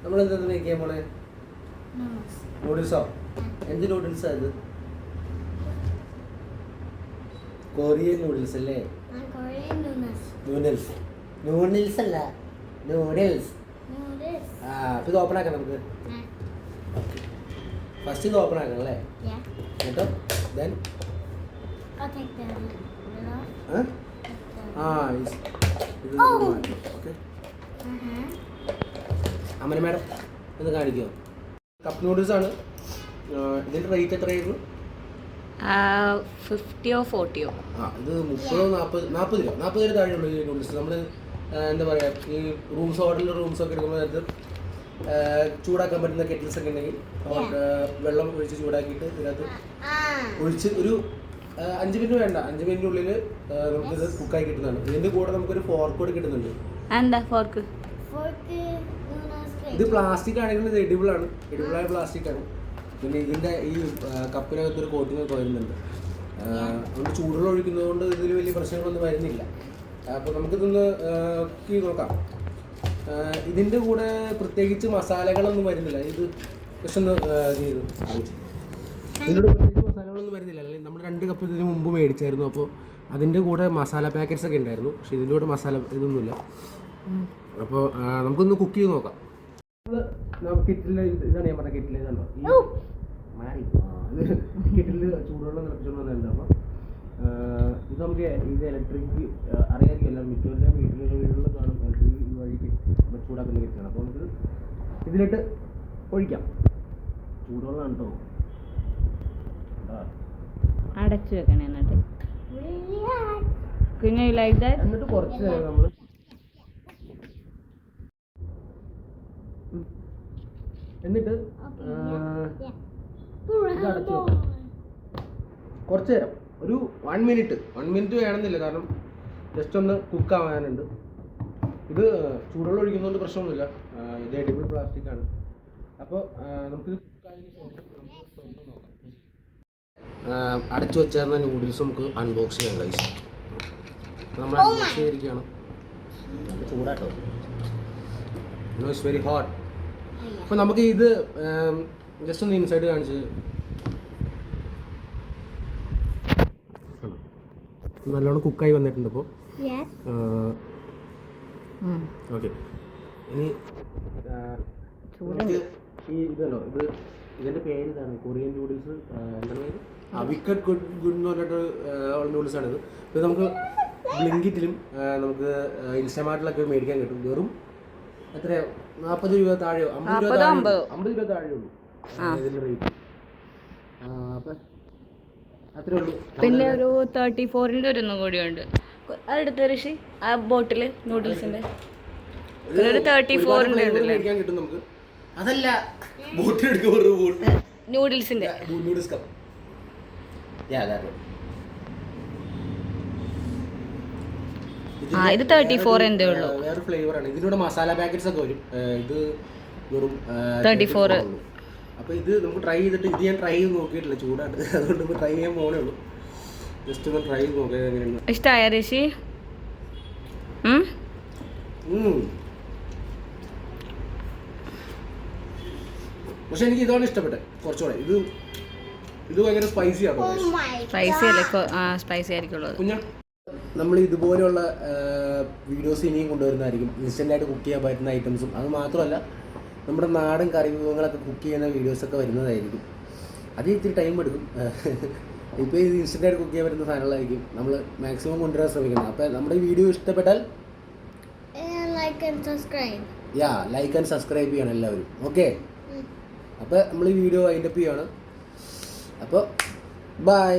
നമ്മളെന്താ മേടിക്കാൻ പോണേ? നൂഡിൽസോ? എന്ത് നൂഡിൽസാ ഇത്? കൊറിയൻ നൂഡിൽസ് അല്ലേ? നൂഡിൽസ്. നൂഡിൽസ് അല്ല, നൂഡിൽസ്. അപ്പൊ ഇത് ഓപ്പൺ ആക്കാം നമുക്ക്. ഫസ്റ്റ് ഇത് ഓപ്പൺ ആക്കണം അല്ലേ? എന്നിട്ടോ ദെൻ അമ്മന മാഡം ഒന്ന് കാണിക്കുമോ? കപ്പ് നൂഡിൽസ് ആണ്. ഇതിന്റെ റേറ്റ് എത്രയായിരുന്നു? 50 or 40. ഇത് 30 40 രൂപ 40 രൂപ താഴെയുള്ളൂ ഈ നൂഡിൽസ്. നമ്മൾ എന്താ പറയുക, ഈ ഹോട്ടലിൽ റൂംസ് ഒക്കെ എടുക്കുമ്പോൾ നേരത്ത് ചൂടാക്കാൻ പറ്റുന്ന കെറ്റിൽസ് ഒക്കെ ഉണ്ടെങ്കിൽ വെള്ളം ഒഴിച്ച് ചൂടാക്കിയിട്ട് ഇതിനകത്ത് ഒഴിച്ച് ഒരു 5 മിനിറ്റ് വേണ്ട, 5 മിനിറ്റിനുള്ളിൽ നമുക്കിത് കുക്കായി കിട്ടുന്നതാണ്. ഇതിൻ്റെ കൂടെ നമുക്കൊരു ഫോർക്ക് കൂടി കിട്ടുന്നുണ്ട്. എന്താ ഫോർക്ക്? ഇത് പ്ലാസ്റ്റിക് ആണെങ്കിൽ ഇത് എഡിബിളാണ്, എഡിബിളായ പ്ലാസ്റ്റിക് ആണ്. പിന്നെ ഇതിൻ്റെ ഈ കപ്പിനകത്തൊരു കോട്ടിങ് ഒക്കെ വരുന്നുണ്ട്. അതുകൊണ്ട് ചൂടുവെള്ളം ഒഴിക്കുന്നത് കൊണ്ട് ഇതിൽ വലിയ പ്രശ്നങ്ങളൊന്നും വരുന്നില്ല. അപ്പോൾ നമുക്കിതൊന്ന് കുക്ക് ചെയ്ത് നോക്കാം. ഇതിൻ്റെ കൂടെ പ്രത്യേകിച്ച് മസാലകളൊന്നും വരുന്നില്ല. ഇത് ജസ്റ്റ് ഒന്ന് ചെയ്തു ഇതിലൂടെ പ്രത്യേകിച്ച് മസാലകളൊന്നും വരുന്നില്ല. അല്ലെങ്കിൽ നമ്മൾ 2 കപ്പ് ഇതിന് മുമ്പ് മേടിച്ചായിരുന്നു. അപ്പോൾ അതിൻ്റെ കൂടെ മസാല പാക്കറ്റ്സ് ഒക്കെ ഉണ്ടായിരുന്നു. പക്ഷേ ഇതിൻ്റെ കൂടെ മസാല ഇതൊന്നുമില്ല. അപ്പോൾ നമുക്കൊന്ന് കുക്ക് ചെയ്ത് നോക്കാം. കിറ്റിൽ ഇതാണ് ഞാൻ പറഞ്ഞ കിറ്റിൽ ഇതാണോ മാറി കിറ്റിൽ ചൂടുവെള്ളം തിളപ്പിച്ചുകൊണ്ട് വന്നിട്ടുണ്ട്. അപ്പോൾ ഇത് നമുക്ക് ഇത് ഇലക്ട്രിക് അറിയാമായിരിക്കും, എല്ലാം മിക്കവരുടെ വീടുകളിൽ കാണും ഇലക്ട്രിക് ഈ വഴി ചൂടാക്കുന്ന കിറ്റാണ്. അപ്പോൾ നമുക്ക് ഇതിലിട്ട് ഒഴിക്കാം. ചൂടുവെള്ളം കേട്ടോ, അടച്ചു വെക്കണേ. എന്നിട്ട് എന്നിട്ട് കുറച്ച് നേരം നമ്മൾ എന്നിട്ട് ഇത് അടച്ചു വെക്കാം കുറച്ച് നേരം. ഒരു 1 മിനിറ്റ് വേണമെന്നില്ല, കാരണം ജസ്റ്റ് ഒന്ന് കുക്ക് ആവാനുണ്ട്. ഇത് ചൂടുവെള്ളം ഒഴിക്കുന്നതുകൊണ്ട് പ്രശ്നമൊന്നുമില്ല. ഇത് എഡിബിൾ പ്ലാസ്റ്റിക് ആണ്. അപ്പോൾ നമുക്കിത് കുക്കായതിന് ശേഷം നോക്കാം. അടച്ചു വെച്ചായിരുന്ന നൂഡിൽസ് നമുക്ക് അൺബോക്സ് ചെയ്യാം ഗൈസ്. നമ്മൾ അൺബോക്സ് ചെയ്തിരിക്കുകയാണ്. ചൂടാട്ടോ, ഇറ്റ്സ് വെരി ഹോട്ട്. അപ്പോൾ നമുക്ക് ഇത് ജസ്റ്റ് ഒന്ന് ഇൻസൈഡ് കാണിച്ച് നല്ലോണം കുക്കായി വന്നിട്ടുണ്ട്. അപ്പോൾ ഓക്കെ, ഇനി ഈ ഇതല്ലോ ഇതിൻ്റെ പേര് ഇതാണ്, കൊറിയൻ നൂഡിൽസ്. എന്താണ് പേര്? അവിക്കഡ് ഗുഡ് എന്ന് പറഞ്ഞിട്ട് നൂഡിൽസാണിത്. ഇത് നമുക്ക് ബ്ലിങ്കിറ്റിലും നമുക്ക് ഇൻസ്റ്റാമാർട്ടിലൊക്കെ മേടിക്കാൻ കിട്ടും. വെറും എത്രയോ 40 രൂപ താഴെയോ 50 രൂപ താഴെയുള്ളൂ ഇതിൻ്റെ റേറ്റ്. അപ്പം അത്രേ ഉള്ളൂ. പിന്നെ ഒരു 34-ൻ്റെ ഒരെണ്ണം കൂടിയുണ്ട്. അതെടുത്ത ഋഷി ആ ബോട്ടിൽ നൂഡിൽസിൻ്റെ ഒരു 34-ൻ്റെ മേടിക്കാൻ കിട്ടും നമുക്ക്. അതല്ല ബോട്ടിൽ നൂഡിൽസിൻ്റെ നൂഡിൽസ് കപ്പ്. ഇത് 34-ൻ്റെ ഉള്ളൂ. വേറെ ഫ്ലേവറാണ്. ഇതിലൂടെ മസാല പാക്കറ്റ്സ് ഒക്കെ വരും. ഇത് വെറും 34. അപ്പോൾ ഇത് നമുക്ക് ട്രൈ ചെയ്തിട്ട്, ഇത് ഞാൻ ട്രൈ ചെയ്ത് നോക്കിയിട്ടില്ല, ചൂടായിട്ട്. അതുകൊണ്ട് ഇപ്പോൾ ട്രൈ ചെയ്യാൻ പോകണേ ഉള്ളൂ. ജസ്റ്റ് ഒന്ന് ട്രൈ ചെയ്ത് നോക്കാം എങ്ങനെയുണ്ട്. ഇഷ്ടമായ ഋഷി? പക്ഷെ എനിക്ക് ഇതാണ് ഇഷ്ടപ്പെട്ടത് കുറച്ചുകൂടെ. ഇത് ഭയങ്കര സ്പൈസി ആണോ? സ്പൈസി അല്ലേ? സ്പൈസി ആയിരിക്കുള്ളൂ. നമ്മൾ ഇതുപോലെയുള്ള വീഡിയോസ് ഇനിയും കൊണ്ടുവരുന്നതായിരിക്കും. ഇൻസ്റ്റൻ്റായിട്ട് കുക്ക് ചെയ്യാൻ പറ്റുന്ന ഐറ്റംസും. അത് മാത്രമല്ല നമ്മുടെ നാടൻ കറി വിഭവങ്ങളൊക്കെ കുക്ക് ചെയ്യുന്ന വീഡിയോസൊക്കെ വരുന്നതായിരിക്കും. അത് ഇത്തിരി ടൈം എടുക്കും. ഇപ്പോൾ ഇത് ഇൻസ്റ്റൻ്റായിട്ട് കുക്ക് ചെയ്യാൻ പറ്റുന്ന സാധനങ്ങളായിരിക്കും നമ്മൾ മാക്സിമം കൊണ്ടുവരാൻ ശ്രമിക്കുന്നത്. അപ്പോൾ നമ്മുടെ വീഡിയോ ഇഷ്ടപ്പെട്ടാൽ ലൈക്ക് ആൻഡ് സബ്സ്ക്രൈബ് ചെയ്യണം എല്ലാവരും. ഓക്കെ, അപ്പോൾ നമ്മൾ ഈ വീഡിയോ വൈൻഡപ്പ് ചെയ്യാണ്. അപ്പോൾ ബൈ.